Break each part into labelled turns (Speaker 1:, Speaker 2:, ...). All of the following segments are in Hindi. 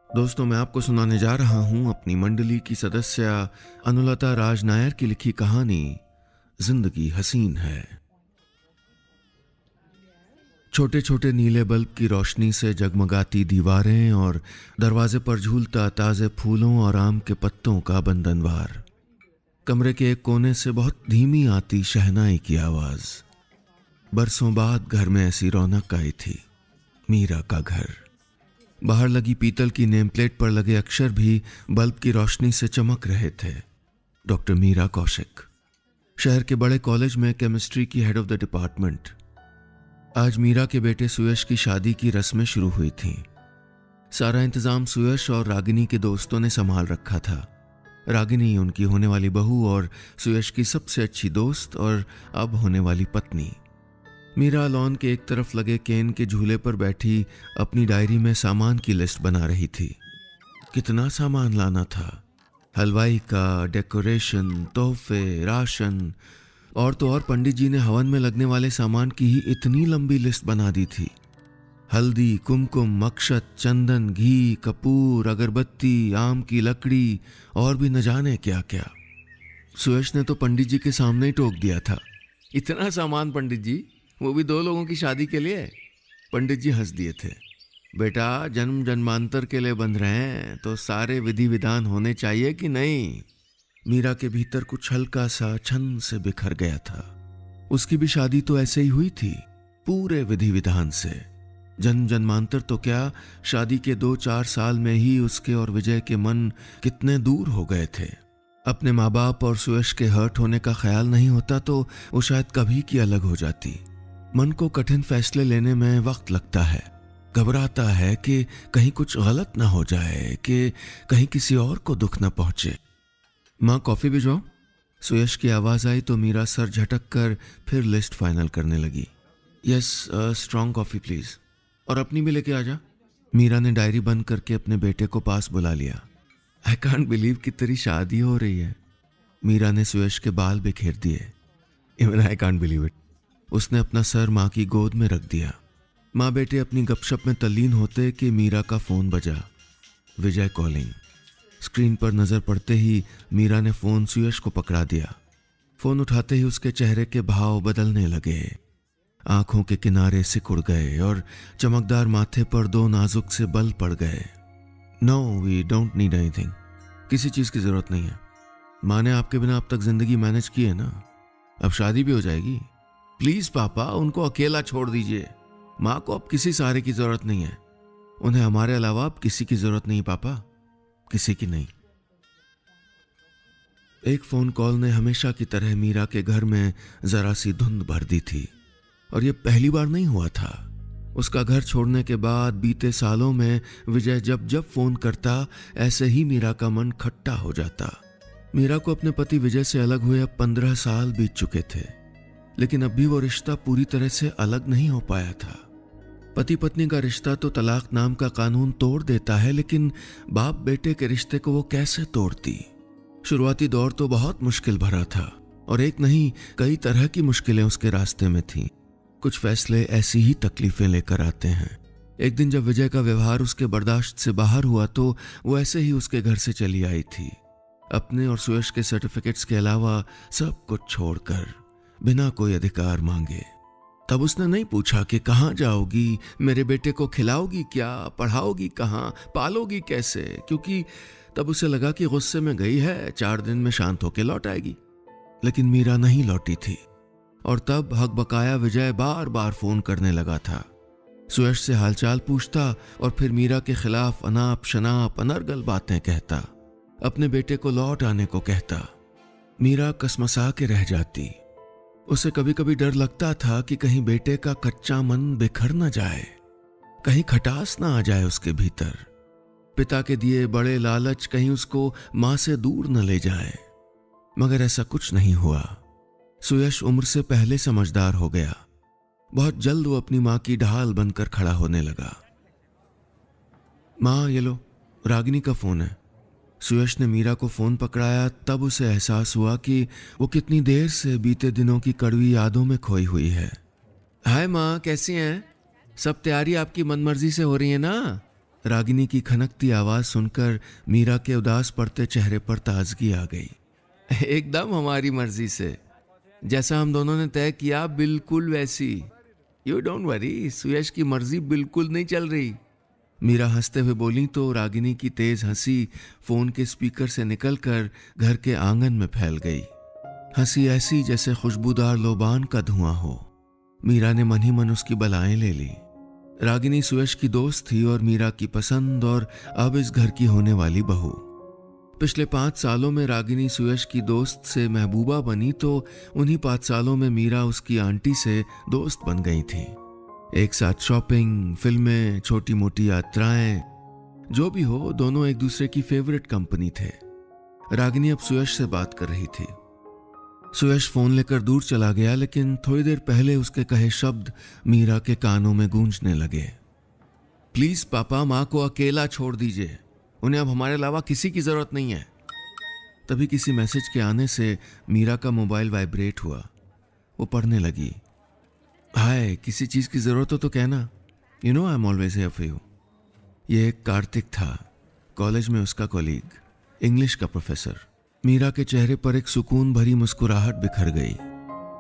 Speaker 1: दोस्तों, मैं आपको सुनाने जा रहा हूं अपनी मंडली की सदस्य अनुलता राज नायर की लिखी कहानी जिंदगी हसीन है। छोटे छोटे नीले बल्ब की रोशनी से जगमगाती दीवारें और दरवाजे पर झूलता ताजे फूलों और आम के पत्तों का बंधनवार। कमरे के एक कोने से बहुत धीमी आती शहनाई की आवाज। बरसों बाद घर में ऐसी रौनक आई थी। मीरा का घर। बाहर लगी पीतल की नेम प्लेट पर लगे अक्षर भी बल्ब की रोशनी से चमक रहे थे। डॉक्टर मीरा कौशिक, शहर के बड़े कॉलेज में केमिस्ट्री की हेड ऑफ द डिपार्टमेंट। आज मीरा के बेटे सुयश की शादी की रस्में शुरू हुई थीं। सारा इंतजाम सुयश और रागिनी के दोस्तों ने संभाल रखा था। रागिनी उनकी होने वाली बहू और सुयश की सबसे अच्छी दोस्त और अब होने वाली पत्नी। मीरा लॉन के एक तरफ लगे केन के झूले पर बैठी अपनी डायरी में सामान की लिस्ट बना रही थी। कितना सामान लाना था। हलवाई का, डेकोरेशन, तोहफे, राशन और तो और पंडित जी ने हवन में लगने वाले सामान की ही इतनी लंबी लिस्ट बना दी थी। हल्दी, कुमकुम, अक्षत, चंदन, घी, कपूर, अगरबत्ती, आम की लकड़ी और भी न जाने क्या क्या। सुयश ने तो पंडित जी के सामने ही टोक दिया था। इतना सामान पंडित जी, वो भी 2 लोगों की शादी के लिए। पंडित जी हंस दिए थे। बेटा, जन्म जन्मांतर के लिए बंध रहे हैं तो सारे विधि विधान होने चाहिए कि नहीं। मीरा के भीतर कुछ हल्का सा छन से बिखर गया था। उसकी भी शादी तो ऐसे ही हुई थी, पूरे विधि विधान से। जन्म जन्मांतर तो क्या, शादी के 2-4 साल में ही उसके और विजय के मन कितने दूर हो गए थे। अपने माँ बाप और सुयश के हर्ट होने का ख्याल नहीं होता तो वो शायद कभी की अलग हो जाती। मन को कठिन फैसले लेने में वक्त लगता है। घबराता है कि कहीं कुछ गलत ना हो जाए, कि कहीं किसी और को दुख ना पहुंचे। माँ, कॉफी भिजवाऊं? सुयश की आवाज आई तो मीरा सर झटक कर फिर लिस्ट फाइनल करने लगी। Yes, strong coffee please. और अपनी भी लेके आ जा। मीरा ने डायरी बंद करके अपने बेटे को पास बुला लिया। आई कांट बिलीव कि तेरी शादी हो रही है। मीरा ने सुयश के बाल बिखेर दिए। Even I can't believe it. उसने अपना सर माँ की गोद में रख दिया। माँ बेटे अपनी गपशप में तल्लीन होते कि मीरा का फोन बजा। विजय कॉलिंग। स्क्रीन पर नजर पड़ते ही मीरा ने फोन सुयश को पकड़ा दिया। फोन उठाते ही उसके चेहरे के भाव बदलने लगे। आंखों के किनारे सिकुड़ गए और चमकदार माथे पर 2 नाजुक से बल पड़ गए। No, we don't need anything. किसी चीज की जरूरत नहीं है। माँ ने आपके बिना अब तक जिंदगी मैनेज की है ना, अब शादी भी हो जाएगी। प्लीज पापा, उनको अकेला छोड़ दीजिए। माँ को अब किसी सहारे की जरूरत नहीं है। उन्हें हमारे अलावा अब किसी की जरूरत नहीं पापा, किसी की नहीं। एक फोन कॉल ने हमेशा की तरह मीरा के घर में जरा सी धुंध भर दी थी। और ये पहली बार नहीं हुआ था। उसका घर छोड़ने के बाद बीते सालों में विजय जब जब फोन करता, ऐसे ही मीरा का मन खट्टा हो जाता। मीरा को अपने पति विजय से अलग हुए अब 15 साल बीत चुके थे, लेकिन अब भी वो रिश्ता पूरी तरह से अलग नहीं हो पाया था। पति पत्नी का रिश्ता तो तलाक नाम का कानून तोड़ देता है, लेकिन बाप बेटे के रिश्ते को वो कैसे तोड़ती। शुरुआती दौर तो बहुत मुश्किल भरा था और एक नहीं कई तरह की मुश्किलें उसके रास्ते में थीं। कुछ फैसले ऐसी ही तकलीफें लेकर आते हैं। एक दिन जब विजय का व्यवहार उसके बर्दाश्त से बाहर हुआ तो वो ऐसे ही उसके घर से चली आई थी, अपने और सुयश के सर्टिफिकेट्स के अलावा सब कुछ छोड़कर, बिना कोई अधिकार मांगे। तब उसने नहीं पूछा कि कहाँ जाओगी, मेरे बेटे को खिलाओगी क्या, पढ़ाओगी कहाँ, पालोगी कैसे, क्योंकि तब उसे लगा कि गुस्से में गई है, 4 दिन में शांत होकर लौट आएगी। लेकिन मीरा नहीं लौटी थी और तब हकबकाया विजय बार बार फोन करने लगा था। सुयश से हालचाल पूछता और फिर मीरा के खिलाफ अनाप शनाप अनर्गल बातें कहता, अपने बेटे को लौट आने को कहता। मीरा कसमसा के रह जाती। उसे कभी कभी डर लगता था कि कहीं बेटे का कच्चा मन बिखर न जाए, कहीं खटास ना आ जाए उसके भीतर। पिता के दिए बड़े लालच कहीं उसको मां से दूर न ले जाए। मगर ऐसा कुछ नहीं हुआ। सुयश उम्र से पहले समझदार हो गया। बहुत जल्द वो अपनी मां की ढाल बनकर खड़ा होने लगा। मां, ये लो, रागिनी का फोन है। सुयश ने मीरा को फोन पकड़ाया तब उसे एहसास हुआ कि वो कितनी देर से बीते दिनों की कड़वी यादों में खोई हुई है। हाय माँ, कैसी हैं? सब तैयारी आपकी मनमर्जी से हो रही है ना? रागिनी की खनकती आवाज सुनकर मीरा के उदास पड़ते चेहरे पर ताजगी आ गई। एकदम हमारी मर्जी से, जैसा हम दोनों ने तय किया बिल्कुल वैसी। यू डोंट वरी, सुयश की मर्जी बिल्कुल नहीं चल रही। मीरा हंसते हुए बोली तो रागिनी की तेज हंसी फोन के स्पीकर से निकलकर घर के आंगन में फैल गई। हंसी ऐसी जैसे खुशबूदार लोबान का धुआं हो। मीरा ने मन ही मन उसकी बलाएं ले ली। रागिनी सुयश की दोस्त थी और मीरा की पसंद और अब इस घर की होने वाली बहू। पिछले 5 सालों में रागिनी सुयश की दोस्त से महबूबा बनी तो उन्हीं 5 सालों में मीरा उसकी आंटी से दोस्त बन गई थी। एक साथ शॉपिंग, फिल्में, छोटी मोटी यात्राएं, जो भी हो, दोनों एक दूसरे की फेवरेट कंपनी थे। रागिनी अब सुयश से बात कर रही थी। सुयश फोन लेकर दूर चला गया, लेकिन थोड़ी देर पहले उसके कहे शब्द मीरा के कानों में गूंजने लगे। प्लीज पापा, माँ को अकेला छोड़ दीजिए, उन्हें अब हमारे अलावा किसी की जरूरत नहीं है। तभी किसी मैसेज के आने से मीरा का मोबाइल वाइब्रेट हुआ। वो पढ़ने लगी। हाय, किसी चीज की जरूरत हो तो कहना, you know I am always here for you. ये कार्तिक था, कॉलेज में उसका कॉलीग, इंग्लिश का प्रोफेसर। मीरा के चेहरे पर एक सुकून भरी मुस्कुराहट बिखर गई।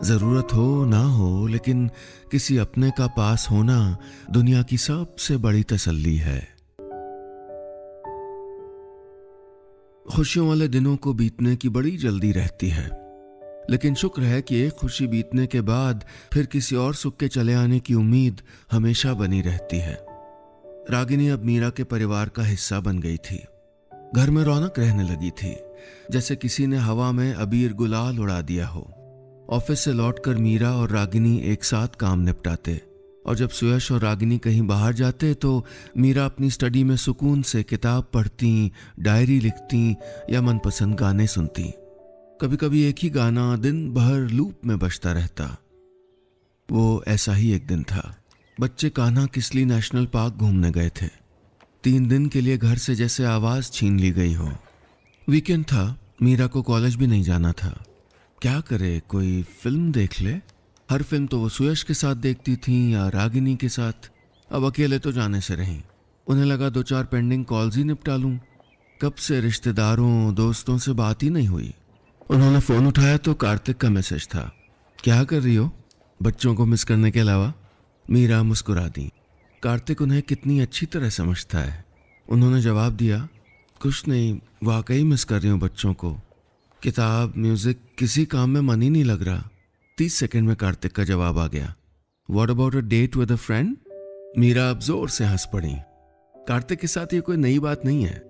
Speaker 1: जरूरत हो ना हो, लेकिन किसी अपने का पास होना दुनिया की सबसे बड़ी तसल्ली है। खुशियों वाले दिनों को बीतने की बड़ी जल्दी रहती है, लेकिन शुक्र है कि एक खुशी बीतने के बाद फिर किसी और सुख के चले आने की उम्मीद हमेशा बनी रहती है। रागिनी अब मीरा के परिवार का हिस्सा बन गई थी। घर में रौनक रहने लगी थी, जैसे किसी ने हवा में अबीर गुलाल उड़ा दिया हो। ऑफिस से लौटकर मीरा और रागिनी एक साथ काम निपटाते, और जब सुयश और रागिनी कहीं बाहर जाते तो मीरा अपनी स्टडी में सुकून से किताब पढ़ती, डायरी लिखती या मनपसंद गाने सुनती। कभी कभी एक ही गाना दिन भर लूप में बजता रहता। वो ऐसा ही एक दिन था। बच्चे कान्हा किसली नेशनल पार्क घूमने गए थे। 3 दिन के लिए घर से जैसे आवाज छीन ली गई हो। वीकेंड था, मीरा को कॉलेज भी नहीं जाना था। क्या करे, कोई फिल्म देख ले। हर फिल्म तो वो सुयश के साथ देखती थी या रागिनी के साथ। अब अकेले तो जाने से रहीं। उन्हें लगा 2-4 पेंडिंग कॉल्स ही निपटा लूं। कब से रिश्तेदारों दोस्तों से बात ही नहीं हुई। उन्होंने फोन उठाया तो कार्तिक का मैसेज था। क्या कर रही हो, बच्चों को मिस करने के अलावा? मीरा मुस्कुरा दी। कार्तिक उन्हें कितनी अच्छी तरह समझता है। उन्होंने जवाब दिया, कुछ नहीं, वाकई मिस कर रही हूँ बच्चों को। किताब, म्यूजिक, किसी काम में मन ही नहीं लग रहा। 30 सेकंड में कार्तिक का जवाब आ गया। What about a date with a friend? Meera अब जोर से हंस पड़ी। कार्तिक के साथ ये कोई नई बात नहीं है।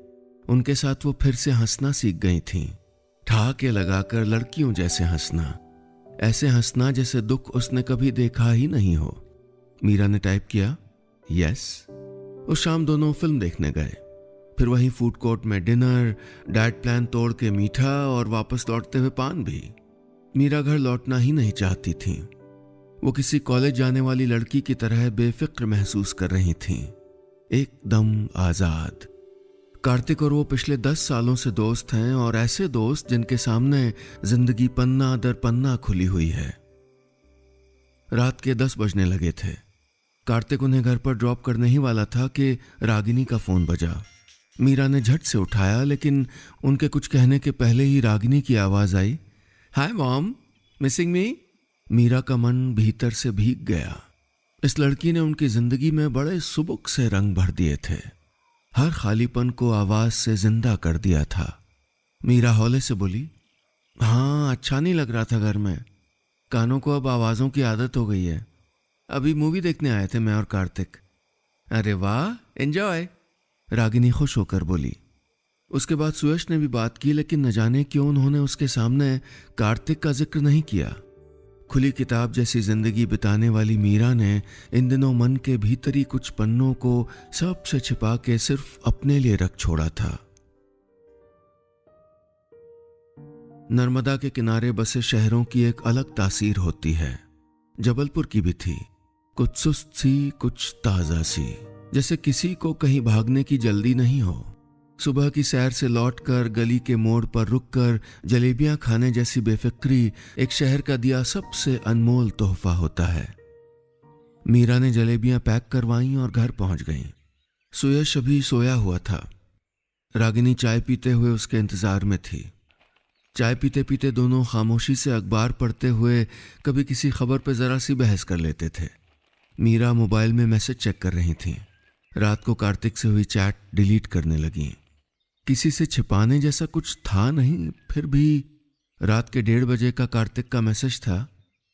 Speaker 1: उनके साथ वो फिर से हंसना सीख गई थी। ठहाके लगाकर लड़कियों जैसे हंसना, ऐसे हंसना जैसे दुख उसने कभी देखा ही नहीं हो। मीरा ने टाइप किया, यस। उस शाम दोनों फिल्म देखने गए, फिर वहीं फूड कोर्ट में डिनर, डाइट प्लान तोड़ के मीठा और वापस लौटते हुए पान भी। मीरा घर लौटना ही नहीं चाहती थी। वो किसी कॉलेज जाने वाली लड़की की तरह बेफिक्र महसूस कर रही थी, एकदम आजाद। कार्तिक और वो पिछले 10 सालों से दोस्त हैं, और ऐसे दोस्त जिनके सामने जिंदगी पन्ना दर पन्ना खुली हुई है। रात के 10 बजने लगे थे। कार्तिक उन्हें घर पर ड्रॉप करने ही वाला था कि रागिनी का फोन बजा। मीरा ने झट से उठाया, लेकिन उनके कुछ कहने के पहले ही रागिनी की आवाज आई, hi mom, missing me? Meera का मन भीतर से भीग गया। इस लड़की ने उनकी जिंदगी में बड़े सुबुक से रंग भर दिए थे। हर खालीपन को आवाज से जिंदा कर दिया था। मीरा हौले से बोली, हाँ, अच्छा नहीं लग रहा था घर में। कानों को अब आवाजों की आदत हो गई है। अभी मूवी देखने आए थे मैं और कार्तिक। अरे वाह, एंजॉय, रागिनी खुश होकर बोली। उसके बाद सुयश ने भी बात की, लेकिन न जाने क्यों उन्होंने उसके सामने कार्तिक का जिक्र नहीं किया। खुली किताब जैसी जिंदगी बिताने वाली मीरा ने इन दिनों मन के भीतरी कुछ पन्नों को सबसे छिपा के सिर्फ अपने लिए रख छोड़ा था। नर्मदा के किनारे बसे शहरों की एक अलग तासीर होती है। जबलपुर की भी थी, कुछ सुस्त सी, कुछ ताजा सी, जैसे किसी को कहीं भागने की जल्दी नहीं हो। सुबह की सैर से लौटकर गली के मोड़ पर रुककर जलेबियां खाने जैसी बेफिक्री एक शहर का दिया सबसे अनमोल तोहफा होता है। मीरा ने जलेबियां पैक करवाईं और घर पहुंच गईं। सुयश अभी सोया हुआ था। रागिनी चाय पीते हुए उसके इंतजार में थी। चाय पीते पीते दोनों खामोशी से अखबार पढ़ते हुए कभी किसी खबर पर जरा सी बहस कर लेते थे। मीरा मोबाइल में मैसेज चेक कर रही थी। रात को कार्तिक से हुई चैट डिलीट करने लगी। किसी से छिपाने जैसा कुछ था नहीं, फिर भी रात के 1:30 बजे का कार्तिक का मैसेज था,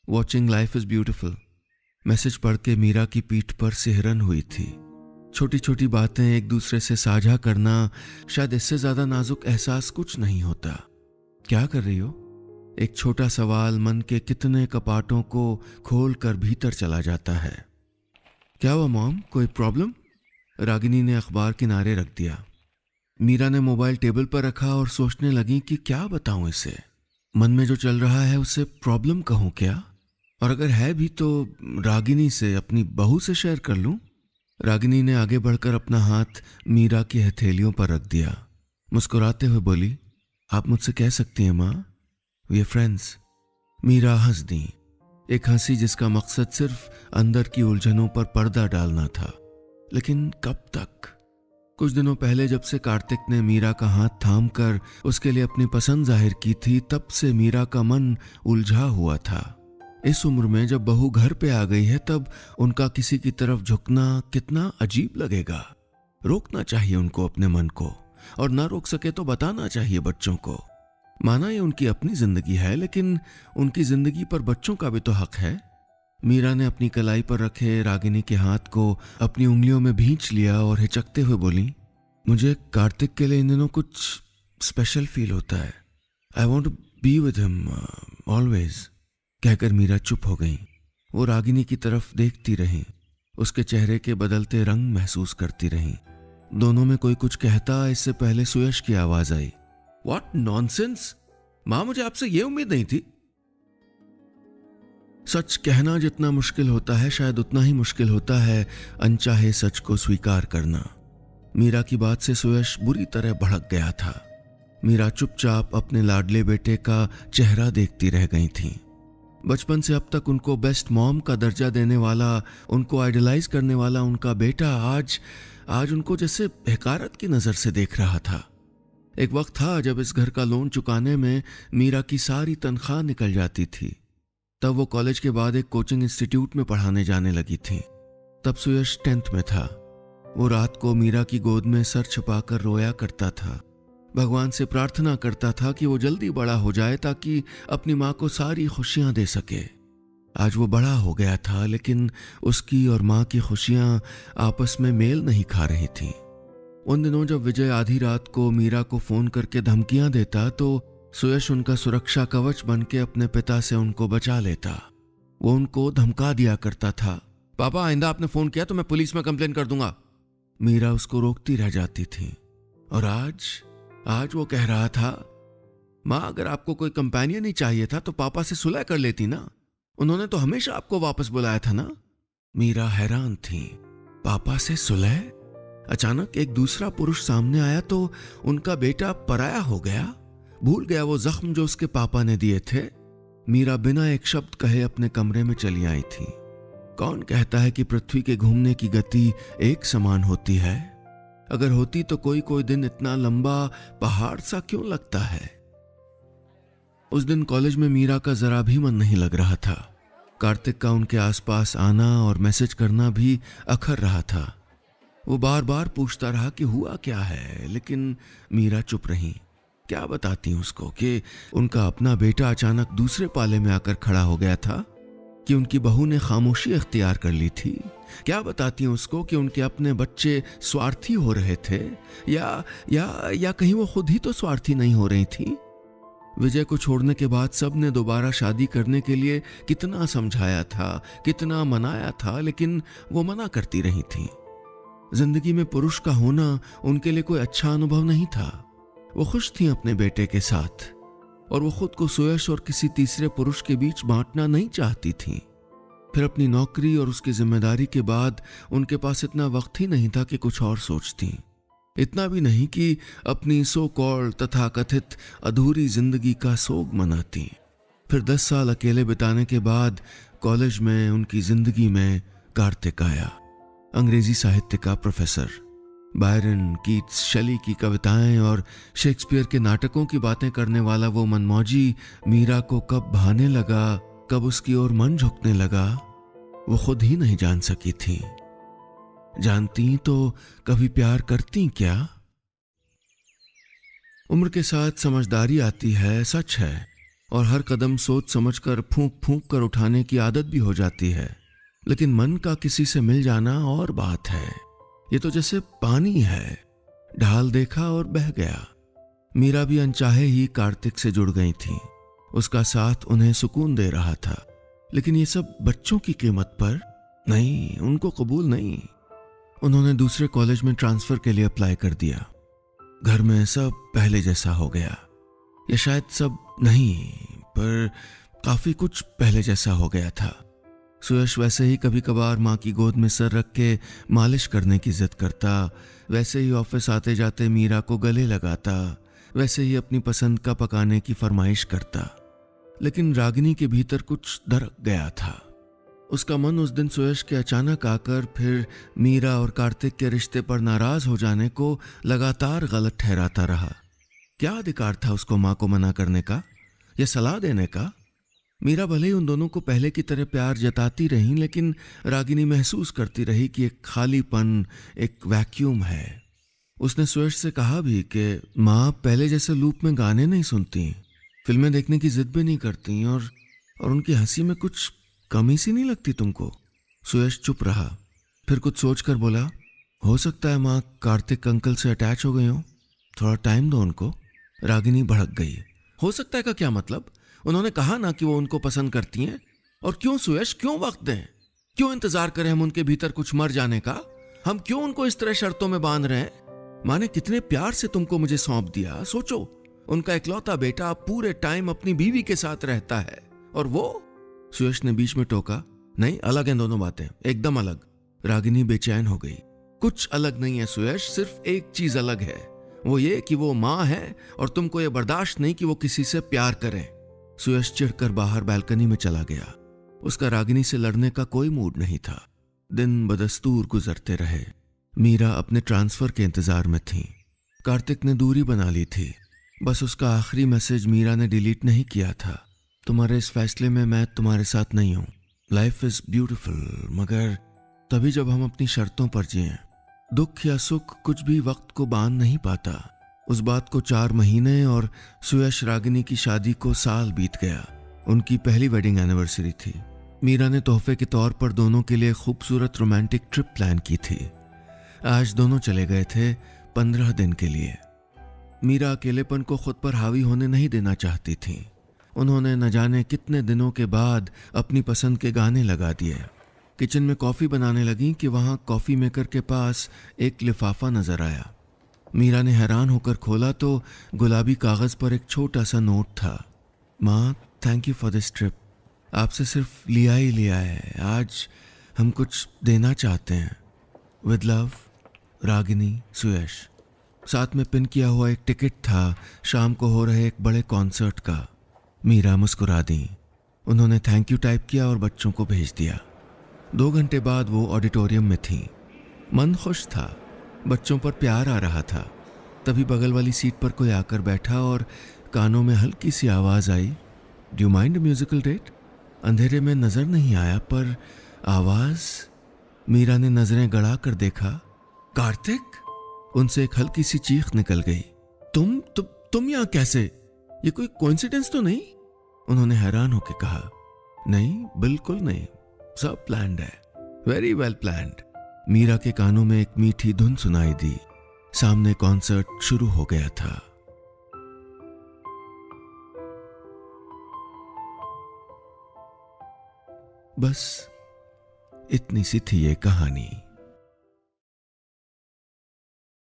Speaker 1: watching life is beautiful. Message पढ़ के मीरा की पीठ पर सिहरन हुई थी। छोटी छोटी बातें एक दूसरे से साझा करना, शायद इससे ज्यादा नाजुक एहसास कुछ नहीं होता। क्या कर रही हो? एक छोटा सवाल मन के कितने कपाटों को खोल कर भीतर चला जाता है। क्या हुआ मॉम, कोई प्रॉब्लम? रागिनी ने अखबार किनारे रख दिया। मीरा ने मोबाइल टेबल पर रखा और सोचने लगी कि क्या बताऊं इसे। मन में जो चल रहा है उसे प्रॉब्लम कहूं क्या? और अगर है भी तो रागिनी से, अपनी बहू से शेयर कर लूं। रागिनी ने आगे बढ़कर अपना हाथ मीरा की हथेलियों पर रख दिया। मुस्कुराते हुए बोली, आप मुझसे कह सकती हैं माँ, वी आर फ्रेंड्स। मीरा हंस दी, एक हंसी जिसका मकसद सिर्फ अंदर की उलझनों पर पर्दा डालना था। लेकिन कब तक? कुछ दिनों पहले जब से कार्तिक ने मीरा का हाथ थामकर उसके लिए अपनी पसंद जाहिर की थी, तब से मीरा का मन उलझा हुआ था। इस उम्र में जब बहू घर पे आ गई है, तब उनका किसी की तरफ झुकना कितना अजीब लगेगा। रोकना चाहिए उनको अपने मन को, और ना रोक सके तो बताना चाहिए बच्चों को। माना ये उनकी अपनी जिंदगी है, लेकिन उनकी जिंदगी पर बच्चों का भी तो हक है। मीरा ने अपनी कलाई पर रखे रागिनी के हाथ को अपनी उंगलियों में भींच लिया और हिचकते हुए बोली, मुझे कार्तिक के लिए इन दिनों कुछ स्पेशल फील होता है। I want to be with him always. कहकर मीरा चुप हो गई। वो रागिनी की तरफ देखती रही, उसके चेहरे के बदलते रंग महसूस करती रही। दोनों में कोई कुछ कहता, इससे पहले सुयश की आवाज आई, व्हाट नॉनसेंस मां, मुझे आपसे ये उम्मीद नहीं थी। सच कहना जितना मुश्किल होता है, शायद उतना ही मुश्किल होता है अनचाहे सच को स्वीकार करना। मीरा की बात से सुयश बुरी तरह भड़क गया था। मीरा चुपचाप अपने लाडले बेटे का चेहरा देखती रह गई थी। बचपन से अब तक उनको बेस्ट मॉम का दर्जा देने वाला, उनको आइडलाइज करने वाला उनका बेटा आज उनको जैसे हकारत की नजर से देख रहा था। एक वक्त था जब इस घर का लोन चुकाने में मीरा की सारी तनख्वाह निकल जाती थी। तब वो कॉलेज के बाद एक कोचिंग इंस्टीट्यूट में पढ़ाने जाने लगी थी। तब सुयश 10th में था। वो रात को मीरा की गोद में सर छुपाकर रोया करता था। भगवान से प्रार्थना करता था कि वो जल्दी बड़ा हो जाए ताकि अपनी माँ को सारी खुशियां दे सके। आज वो बड़ा हो गया था, लेकिन उसकी और माँ की खुशियां आपस में मेल नहीं खा रही थी। उन दिनों जब विजय आधी रात को मीरा को फोन करके धमकियां देता, तो सुयश उनका सुरक्षा कवच बन के अपने पिता से उनको बचा लेता। वो उनको धमका दिया करता था, पापा आइंदा आपने फोन किया तो मैं पुलिस में कंप्लेन कर दूंगा। मीरा उसको रोकती रह जाती थी। और आज वो कह रहा था, माँ अगर आपको कोई कंपेनियन ही चाहिए था तो पापा से सुलह कर लेती ना, उन्होंने तो हमेशा आपको वापस बुलाया था ना। मीरा हैरान थी, पापा से सुलह? अचानक एक दूसरा पुरुष सामने आया तो उनका बेटा पराया हो गया, भूल गया वो जख्म जो उसके पापा ने दिए थे। मीरा बिना एक शब्द कहे अपने कमरे में चली आई थी। कौन कहता है कि पृथ्वी के घूमने की गति एक समान होती है? अगर होती तो कोई कोई दिन इतना लंबा पहाड़ सा क्यों लगता है? उस दिन कॉलेज में मीरा का जरा भी मन नहीं लग रहा था। कार्तिक का उनके आसपास आना और मैसेज करना भी अखर रहा था। वो बार बार पूछता रहा कि हुआ क्या है, लेकिन मीरा चुप रही। क्या बताती उसको कि उनका अपना बेटा अचानक दूसरे पाले में आकर खड़ा हो गया था, कि उनकी बहू ने खामोशी इख्तियार कर ली थी? क्या बताती उसको कि उनके अपने बच्चे स्वार्थी हो रहे थे, या कहीं वो खुद ही तो स्वार्थी नहीं हो रही थी? विजय को छोड़ने के बाद सब ने दोबारा शादी करने के लिए कितना समझाया था, कितना मनाया था, लेकिन वो मना करती रही थी। जिंदगी में पुरुष का होना उनके लिए कोई अच्छा अनुभव नहीं था। वो खुश थी अपने बेटे के साथ, और वो खुद को सुयश और किसी तीसरे पुरुष के बीच बांटना नहीं चाहती थी। फिर अपनी नौकरी और उसकी जिम्मेदारी के बाद उनके पास इतना वक्त ही नहीं था कि कुछ और सोचती। इतना भी नहीं कि अपनी सो कॉल्ड तथा कथित अधूरी जिंदगी का सोग मनाती। फिर 10 साल अकेले बिताने के बाद कॉलेज में उनकी जिंदगी में कार्तिक आया, अंग्रेजी साहित्य का प्रोफेसर। बायरन, कीट्स, शेली की कविताएं और शेक्सपियर के नाटकों की बातें करने वाला वो मनमौजी मीरा को कब भाने लगा, कब उसकी ओर मन झुकने लगा, वो खुद ही नहीं जान सकी थी। जानती तो कभी प्यार करती क्या? उम्र के साथ समझदारी आती है, सच है, और हर कदम सोच समझकर फूंक फूंक कर उठाने की आदत भी हो जाती है। लेकिन मन का किसी से मिल जाना और बात है। ये तो जैसे पानी है, ढाल देखा और बह गया। मीरा भी अनचाहे ही कार्तिक से जुड़ गई थी। उसका साथ उन्हें सुकून दे रहा था, लेकिन ये सब बच्चों की कीमत पर नहीं, उनको कबूल नहीं। उन्होंने दूसरे कॉलेज में ट्रांसफर के लिए अप्लाई कर दिया। घर में सब पहले जैसा हो गया, या शायद सब नहीं, पर काफी कुछ पहले जैसा हो गया था। सुयश वैसे ही कभी कभार माँ की गोद में सर रख के मालिश करने की जिद करता, वैसे ही ऑफिस आते जाते मीरा को गले लगाता, वैसे ही अपनी पसंद का पकाने की फरमाइश करता। लेकिन रागिनी के भीतर कुछ दरक गया था। उसका मन उस दिन सुयश के अचानक आकर फिर मीरा और कार्तिक के रिश्ते पर नाराज हो जाने को लगातार गलत ठहराता रहा। क्या अधिकार था उसको माँ को मना करने का या सलाह देने का? मीरा भले ही उन दोनों को पहले की तरह प्यार जताती रही, लेकिन रागिनी महसूस करती रही कि एक खालीपन, एक वैक्यूम है। उसने सुयश से कहा भी कि माँ पहले जैसे लूप में गाने नहीं सुनती, फिल्में देखने की जिद भी नहीं करती, और उनकी हंसी में कुछ कमी सी नहीं लगती तुमको? सुयश चुप रहा, फिर कुछ सोचकर बोला, हो सकता है माँ कार्तिक अंकल से अटैच हो गई हो, थोड़ा टाइम दो उनको। रागिनी भड़क गई। हो सकता है का क्या मतलब? उन्होंने कहा ना कि वो उनको पसंद करती हैं। और क्यों सुयश, क्यों वक्त दें, क्यों इंतजार करें हम उनके भीतर कुछ मर जाने का? हम क्यों उनको इस तरह शर्तों में बांध रहे हैं? माँ ने कितने प्यार से तुमको मुझे सौंप दिया। सोचो, उनका इकलौता बेटा पूरे टाइम अपनी बीवी के साथ रहता है, और वो? सुयश ने बीच में टोका, नहीं, अलग हैं दोनों बातें, एकदम अलग। रागिनी बेचैन हो गई। कुछ अलग नहीं है सुयश, सिर्फ एक चीज अलग है, वो ये कि वो माँ है और तुमको ये बर्दाश्त नहीं कि वो किसी से प्यार करे। सुयश चिढ़कर बाहर बालकनी में चला गया। उसका रागिनी से लड़ने का कोई मूड नहीं था। दिन बदस्तूर गुजरते रहे। मीरा अपने ट्रांसफर के इंतजार में थी। कार्तिक ने दूरी बना ली थी। बस उसका आखिरी मैसेज मीरा ने डिलीट नहीं किया था, तुम्हारे इस फैसले में मैं तुम्हारे साथ नहीं हूं। लाइफ इज ब्यूटिफुल, मगर तभी जब हम अपनी शर्तों पर जिएं। दुख या सुख कुछ भी वक्त को बांध नहीं पाता। उस बात को 4 महीने और सुयश रागिनी की शादी को साल बीत गया। उनकी पहली वेडिंग एनिवर्सरी थी। मीरा ने तोहफे के तौर पर दोनों के लिए खूबसूरत रोमांटिक ट्रिप प्लान की थी। आज दोनों चले गए थे 15 दिन के लिए। मीरा अकेलेपन को खुद पर हावी होने नहीं देना चाहती थी। उन्होंने न जाने कितने दिनों के बाद अपनी पसंद के गाने लगा दिए। किचन में कॉफ़ी बनाने लगी कि वहाँ कॉफ़ी मेकर के पास एक लिफाफा नजर आया। मीरा ने हैरान होकर खोला तो गुलाबी कागज़ पर एक छोटा सा नोट था। माँ, thank you for this trip. आपसे सिर्फ लिया ही लिया है, आज हम कुछ देना चाहते हैं। विद लव, रागिनी, सुयश। साथ में पिन किया हुआ एक टिकट था शाम को हो रहे एक बड़े कॉन्सर्ट का। मीरा मुस्कुरा दी। उन्होंने थैंक यू टाइप किया और बच्चों को भेज दिया। 2 घंटे बाद वो ऑडिटोरियम में थी। मन खुश था, बच्चों पर प्यार आ रहा था। तभी बगल वाली सीट पर कोई आकर बैठा और कानों में हल्की सी आवाज आई, do you mind musical date? अंधेरे में नजर नहीं आया, पर आवाज। मीरा ने नजरें गड़ा कर देखा, कार्तिक। उनसे एक हल्की सी चीख निकल गई। तुम यहाँ कैसे? ये कोई कोइंसिडेंस तो नहीं? उन्होंने हैरान होकर कहा, नहीं, बिल्कुल नहीं, सब प्लान्ड है, वेरी वेल प्लान्ड। मीरा के कानों में एक मीठी धुन सुनाई दी। सामने कॉन्सर्ट शुरू हो गया था। बस इतनी सी थी ये कहानी।